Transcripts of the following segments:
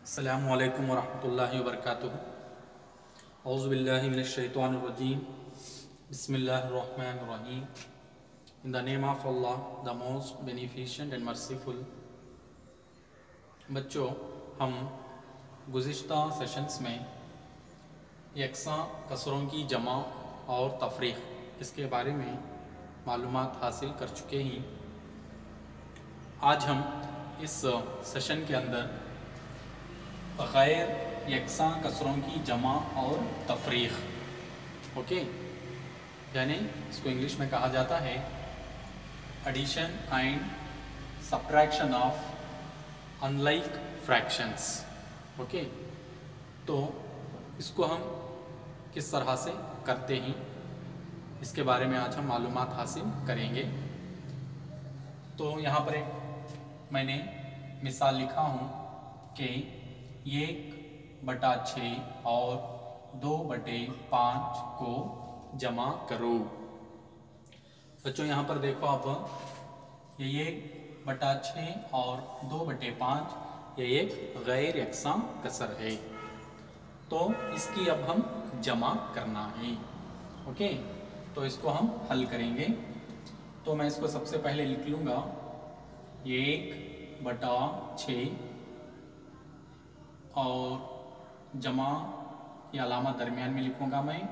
अस्सलामु अलैकुम वरहमतुल्लाहि वबरकातुहू। औज़ु बिल्लाहि मिनश शैतानिर रजीम। बिस्मिल्लाहिर रहमानिर रहीम। In the name of Allah, the most beneficent and merciful। बच्चों, हम गुज़िश्ता सेशंस में यकसा कसरों की जमा और तफरीक़ इसके बारे में मालूमात हासिल कर चुके हैं। आज हम इस सेशन के अंदर गैर यकसा कसरों की जमा और तफरीक़, ओके, यानी इसको इंग्लिश में कहा जाता है addition and subtraction of unlike fractions. Okay, तो इसको हम किस तरह से करते हैं इसके बारे में आज हम मालूमात हासिल करेंगे। तो यहाँ पर एक मैंने मिसाल लिखा हूँ कि 1/6 और 2/5 को जमा करो। बच्चों यहाँ पर देखो आप, ये 1/6 और 2/5 ये एक गैर यकसा कसर है, तो इसकी अब हम जमा करना है। ओके, तो इसको हम हल करेंगे। तो मैं इसको सबसे पहले लिख लूँगा 1/6 और जमा की अलामत दरमियान में लिखूँगा मैं,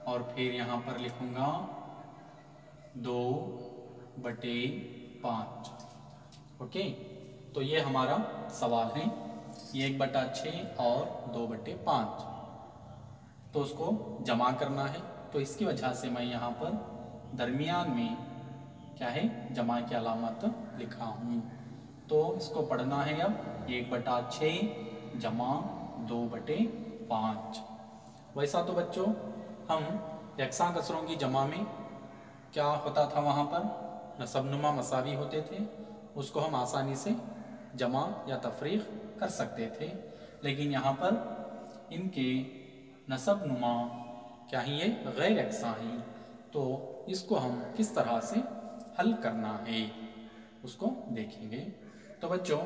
और फिर यहाँ पर लिखूँगा 2/5। ओके, तो ये हमारा सवाल है 1/6 और 2/5, तो उसको जमा करना है। तो इसकी वजह से मैं यहाँ पर दरमियान में क्या है, जमा की अलामत लिखा हूँ। तो इसको पढ़ना है अब 1/6 जमा 2/5। वैसा तो बच्चों हम यकसा कसरों की जमा में क्या होता था, वहाँ पर नसबनुमा मसावी होते थे, उसको हम आसानी से जमा या तफरीक़ कर सकते थे। लेकिन यहाँ पर इनके नसबनुमा क्या ही, ये गैर यकसा हैं, तो इसको हम किस तरह से हल करना है उसको देखेंगे। तो बच्चों,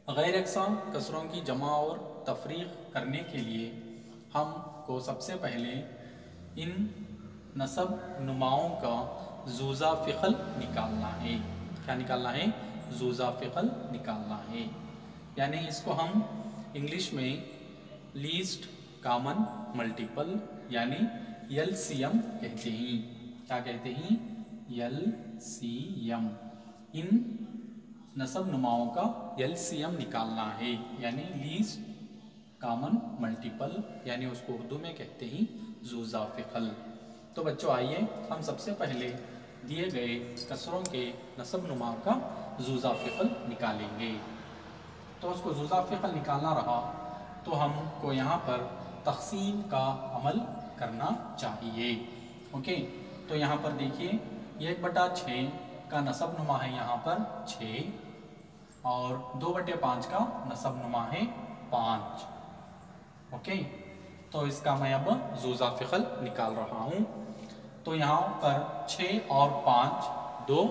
गैर यकसा कसरों की जमा और तफरीक़ करने के लिए हमको सबसे पहले इन नसब नुमाओं का जुज़ा फ़िक़ल निकालना है। क्या निकालना है? जुज़ा फ़िक़ल निकालना है, यानी इसको हम इंग्लिश में लीस्ट कॉमन मल्टीपल यानी LCM कहते हैं। क्या कहते हैं? LCM। इन नसब नुमाओं का LCM निकालना है, यानी लीस्ट कॉमन मल्टीपल, यानी उसको उर्दू में कहते हैं जुज़ा फ़िक़ल। तो बच्चों आइए हम सबसे पहले दिए गए कसरों के नसब नुमा का जुज़ा फ़िक़ल निकालेंगे। तो उसको जुज़ा फ़िक़ल निकालना रहा तो हमको यहाँ पर तक़सीम का अमल करना चाहिए। ओके, तो यहाँ पर देखिए 1/6 का नसब नुमा है यहाँ पर 6 और 2/5 का नसब नुमा है 5। ओके, तो इसका मैं अब जुज़ा फ़िक़ल निकाल रहा हूँ। तो यहाँ पर 6 और 5 दो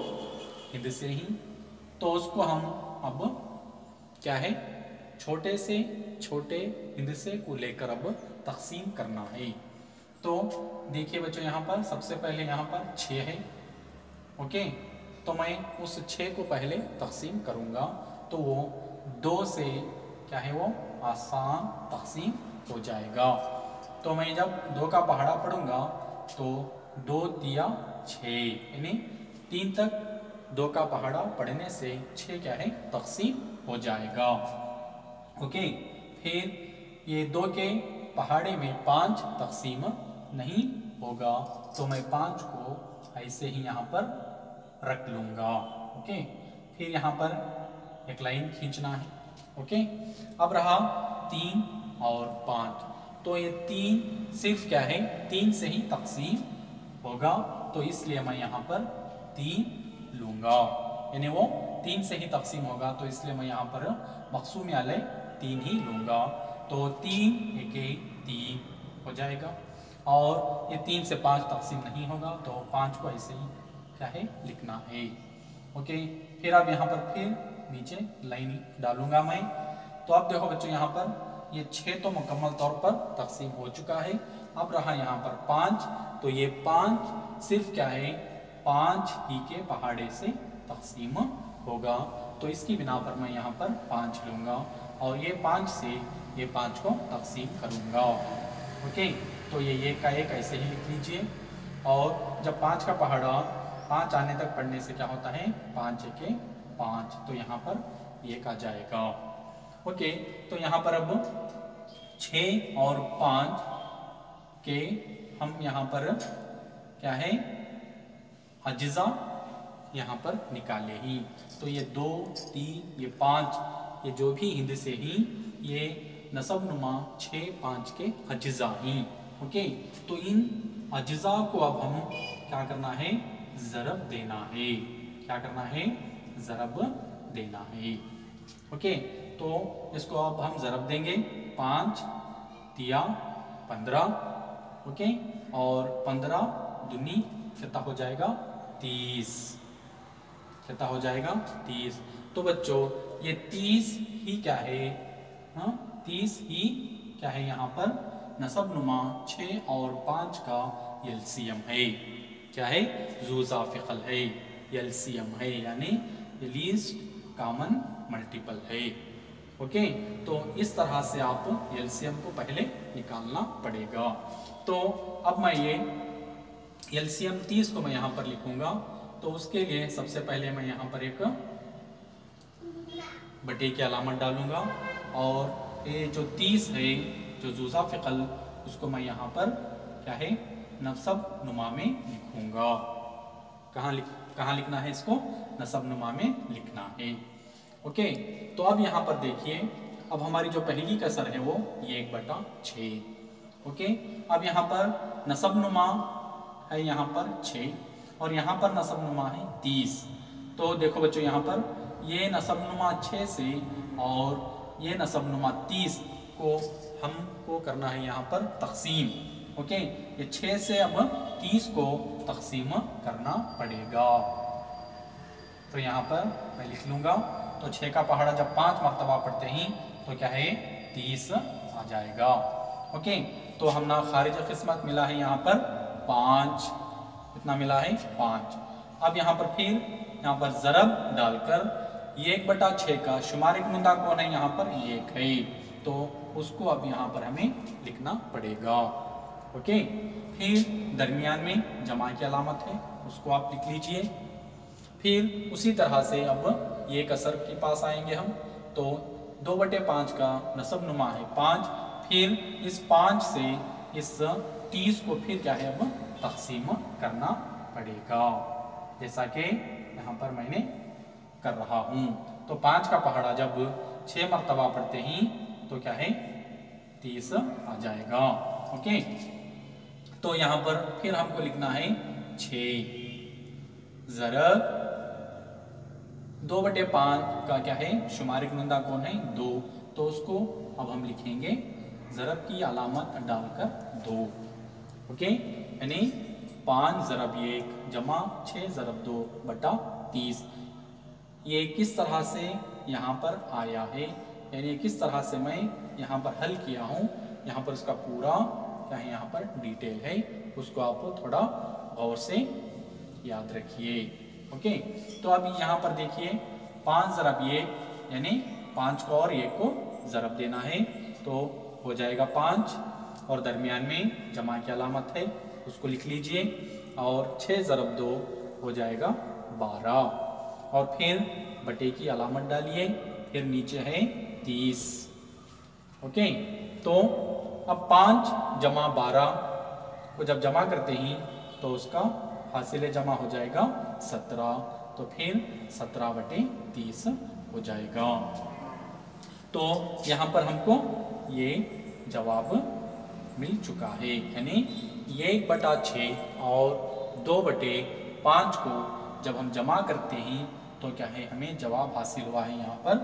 हिस्से ही, तो उसको हम अब क्या है, छोटे से छोटे हिस्से को लेकर अब तक़सीम करना है। तो देखिए बच्चों, यहाँ पर सबसे पहले यहाँ पर 6 है। ओके, तो मैं उस 6 को पहले तक़सीम करूँगा, तो वो 2 से क्या है, वो आसान तक़सीम हो जाएगा। तो मैं जब 2 का पहाड़ा पढ़ूँगा तो 2 तिया 6, यानी 3 तक 2 का पहाड़ा पढ़ने से 6 क्या है, तक़सीम हो जाएगा। ओके, फिर ये 2 के पहाड़े में 5 तक़सीम नहीं होगा, तो मैं 5 को ऐसे ही यहाँ पर रख लूँगा। ओके, फिर यहाँ पर एक लाइन खींचना है। ओके, अब रहा 3 और 5, तो ये 3 सिर्फ क्या है, 3 से ही तक़सीम होगा, तो इसलिए मैं यहाँ पर 3 लूँगा, यानी वो 3 से ही तक़सीम होगा, तो इसलिए मैं यहाँ पर मक़सूम अलैह 3 ही लूँगा। तो 3 1 3 हो जाएगा, और ये 3 से 5 तक़सीम नहीं होगा, तो 5 को ऐसे ही क्या है, लिखना है। ओके, फिर अब यहाँ पर फिर नीचे लाइन डालूंगा मैं तो अब देखो बच्चों यहाँ पर ये 6 तो मुकम्मल तौर पर तकसीम हो चुका है। अब रहा यहाँ पर 5, तो ये 5 सिर्फ क्या है 5 ही के पहाड़े से तकसीम होगा। तो इसकी बिना पर मैं यहाँ पर 5 लूँगा और ये 5 से ये 5 को तकसीम करूँगा। ओके, तो ये का एक ऐसे ही लिख लीजिए। और जब 5 का पहाड़ा 5 आने तक पढ़ने से क्या होता है 5 के 5, तो यहाँ पर ये आ जाएगा। ओके, तो यहाँ पर अब 6 और 5 के हम यहाँ पर क्या है अज्जा यहाँ पर निकाले ही। तो ये 2, 3, ये 5, ये जो भी हिंद से ही ये नसब नुमा 6, 5 के अज्जा ही। ओके, तो इन अज्जा को अब हम क्या करना है ज़रब देना है। क्या करना है ज़रब देना है। ओके, तो इसको अब हम ज़रब देंगे। 5 तिया 15, ओके, और 15 दूनी कितना हो जाएगा 30, कितना हो जाएगा 30। तो बच्चों ये 30 ही क्या है 30 ही क्या है यहाँ पर नसब नुमा 6 और 5 का एलसीएम है। क्या है ज़ूज़ाफ़िक़ल है, एलसीएम है, यानी लीस्ट कॉमन मल्टीपल है। ओके, तो इस तरह से आप एलसीएम को पहले निकालना पड़ेगा। तो अब मैं ये एलसीएम 30 को मैं यहाँ पर लिखूंगा। तो उसके लिए सबसे पहले मैं यहाँ पर एक बटे की अलामत डालूंगा और ये जो 30 है जो ज़ूज़ाफ़िक़ल उसको मैं यहाँ पर क्या है नसब नुमा में लिखूंगा। कहाँ लिखना है इसको नसब नुमा में लिखना है। ओके, तो अब यहाँ पर देखिए अब हमारी जो पहली कसर है वो ये 1/6। ओके, अब यहाँ पर नसब नुमा है यहाँ पर 6 और यहाँ पर नसब नुमा है 30। तो देखो बच्चों यहाँ पर ये नसब नुमा 6 से और ये नसब नुमा 30 को हमको करना है यहाँ पर तकसीम। ओके, ये 6 से अब 30 को तकसीम करना पड़ेगा। तो यहाँ पर मैं लिख लूँगा। तो 6 का पहाड़ा जब 5 मरतबा पढ़ते ही तो क्या है 30 आ जाएगा। ओके, तो हमने खारिज किस्मत मिला है यहाँ पर 5, कितना मिला है 5। अब यहाँ पर फिर यहाँ पर ज़रब डालकर ये 1/6 का शुमार कुनंदा कौन है यहाँ पर 1 है, तो उसको अब यहाँ पर हमें लिखना पड़ेगा। ओके, फिर दरमियान में जमा की अलामत है उसको आप लिख लीजिए। फिर उसी तरह से अब ये कसर के पास आएंगे हम। तो 2/5 का नसब नुमा है 5, फिर इस 5 से इस 30 को फिर क्या है अब तकसीम करना पड़ेगा, जैसा कि यहाँ पर मैंने कर रहा हूँ। तो 5 का पहाड़ा जब 6 मरतबा पढ़ते ही तो क्या है 30 आ जाएगा। ओके, तो यहाँ पर फिर हमको लिखना है 6 ज़रब 2/5 का क्या है शुमारी कुनंदा कौन है 2, तो उसको अब हम लिखेंगे ज़रब की अलामत डालकर 2। ओके, यानी 5 ज़रब 1 जमा 6 ज़रब 2/30। ये किस तरह से यहाँ पर आया है, यानी किस तरह से मैं यहाँ पर हल किया हूँ, यहाँ पर उसका पूरा क्या है यहाँ पर डिटेल है, उसको आप थोड़ा गौर से याद रखिए। ओके, तो अब यहाँ पर देखिए 5 ज़रब 1 यानी 5 को और 1 को ज़रब देना है, तो हो जाएगा 5 और दरमियान में जमा की अलामत है उसको लिख लीजिए और 6 ज़रब 2 हो जाएगा 12 और फिर बटे की अलामत डालिए, फिर नीचे है 30। ओके, तो अब 5 जमा 12 को जब जमा करते ही तो उसका हासिल जमा हो जाएगा 17, तो फिर 17/30 हो जाएगा। तो यहाँ पर हमको ये जवाब मिल चुका है, यानी ये 1/6 और 2/5 को जब हम जमा करते हैं तो क्या है हमें जवाब हासिल हुआ है यहाँ पर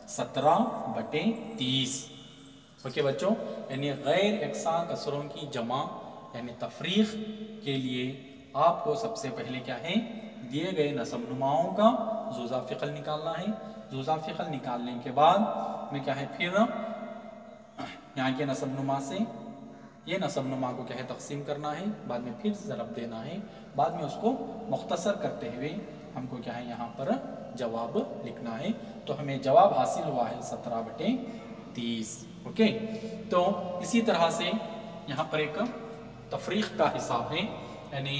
17/30। ओके बच्चों, यानी गैर यकसां कसरों की जमा यानी तफरीक के लिए आपको सबसे पहले क्या है दिए गए नसब नुमाओं का जुज़ा फ़िक़ल निकालना है। जुज़ा फ़िक़ल निकालने के बाद में क्या है, फिर यहाँ के नसब नुमा से ये नसब नुमा को क्या है तकसीम करना है, बाद में फिर ज़रब देना है, बाद में उसको मुख्तसर करते हुए हमको क्या है यहाँ पर जवाब लिखना है। तो हमें जवाब हासिल हुआ है 17/30। ओके, तो इसी तरह से यहाँ पर एक तफरीक का हिसाब है, यानी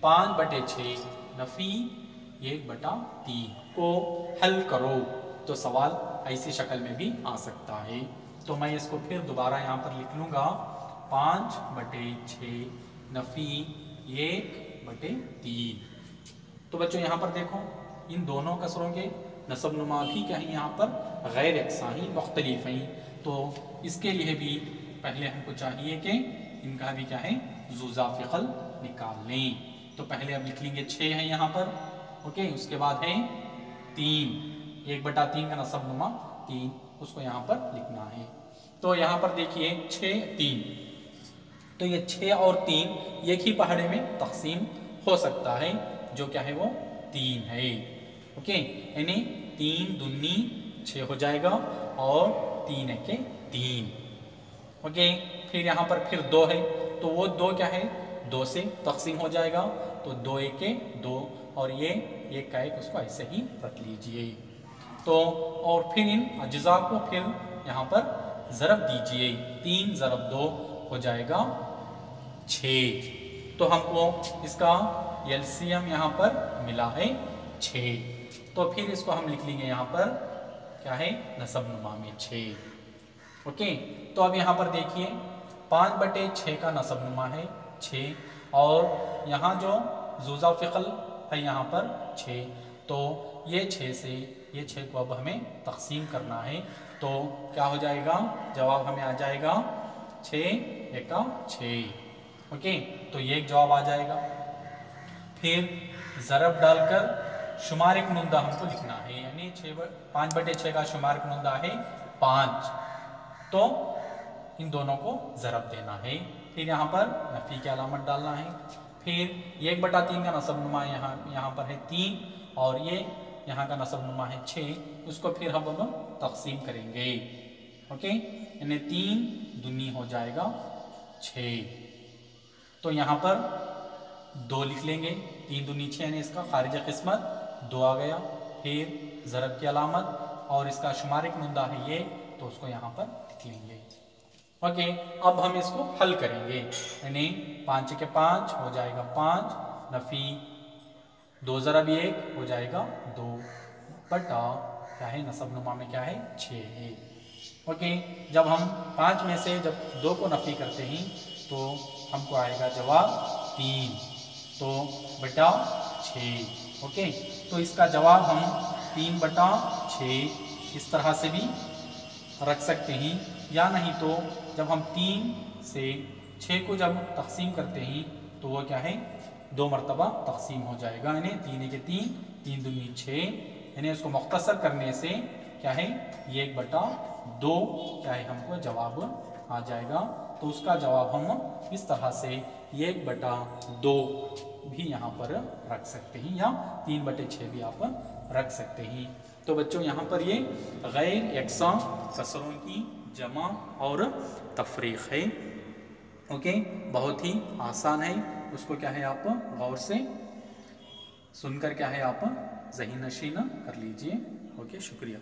5/6 नफ़ी 1/3 को हल करो। तो सवाल ऐसी शक्ल में भी आ सकता है। तो मैं इसको फिर दोबारा यहाँ पर लिख लूँगा, 5/6 नफ़ी 1/3। तो बच्चों यहाँ पर देखो, इन दोनों कसरों के नसब नुमा भी क्या है यहाँ पर गैर यकसां ही मुख्तलिफ हैं। तो इसके लिए भी पहले हमको चाहिए कि इनका भी क्या है जुज़ा फ़िक़ल निकाल लें। तो पहले अब लिख लेंगे 6 है यहाँ पर। ओके, उसके बाद है 3, 1/3 का नसब नुमा 3, उसको यहाँ पर लिखना है। तो यहाँ पर देखिए 6, 3, तो ये 6 और 3 एक ही पहाड़े में तकसीम हो सकता है, जो क्या है वो 3 है। ओके, यानी 3 दूनी 6 हो जाएगा और 3 एके 3। ओके, फिर यहाँ पर फिर 2 है, तो वो 2 क्या है 2 से तकसीम हो जाएगा, तो 2 एके 2 और ये 1 का 1 उसको ऐसे ही रख लीजिए। तो और फिर इन अज्जा को फिर यहाँ पर ज़रब दीजिए, 3 ज़रब 2 हो जाएगा 6। तो हमको इसका एलसीएम यहाँ पर मिला है 6। तो फिर इसको हम लिख लेंगे यहाँ पर क्या है नसब नुमा में 6। ओके, तो अब यहाँ पर देखिए 5/6 का नसब नुमा है 6, और यहाँ जो जुज़ा फ़िक़ल है यहाँ पर 6, तो ये 6 से ये 6 को अब हमें तकसीम करना है। तो क्या हो जाएगा, जवाब हमें आ जाएगा 6 एका 6। ओके, तो ये एक जवाब आ जाएगा। फिर ज़रब डालकर शुमार कुनंदा हमको लिखना है, यानी 5/6 का शुमार कुनंदा है 5, तो इन दोनों को ज़रब देना है। फिर यहाँ पर नफ़ी की अलामत डालना है। फिर 1/3 का नसब नुमा यहाँ पर है 3, और ये यहाँ का नसब नुमा है 6, उसको फिर हम तकसीम करेंगे। ओके, यानी 3 दूनी हो जाएगा 6, तो यहाँ पर 2 लिख लेंगे, 3 दूनी 6, यानी इसका खारिज किस्मत 2 आ गया। फिर ज़रब की अलामत और इसका शुमार कुनंदा है ये, तो उसको यहाँ पर लिख लेंगे। ओके, अब हम इसको हल करेंगे, यानी 5 के 5 हो जाएगा 5, नफ़ी 2 ज़रब 1 हो जाएगा 2 बटा क्या है नसब नुमा में क्या है 6 है। ओके, जब हम 5 में से जब 2 को नफ़ी करते हैं तो हमको आएगा जवाब 3, तो बटा 6। ओके, तो इसका जवाब हम 3/6 इस तरह से भी रख सकते हैं, या नहीं तो जब हम 3 से 6 को जब तकसीम करते हैं तो वो क्या है 2 मरतबा तकसीम हो जाएगा, यानी 3 एके 3, 3 दूनी 6, यानी उसको मुख्तसर करने से क्या है 1/2 क्या है हमको जवाब आ जाएगा। तो उसका जवाब हम इस तरह से 1/2 भी यहाँ पर रख सकते हैं, या 3/6 भी आप रख सकते हैं। तो बच्चों यहाँ पर ये गैर यकसां कसरों की जमा और तफरीक है। ओके, बहुत ही आसान है, उसको क्या है आप गौर से सुनकर क्या है आप ज़हीन नशीन कर लीजिए। ओके, शुक्रिया।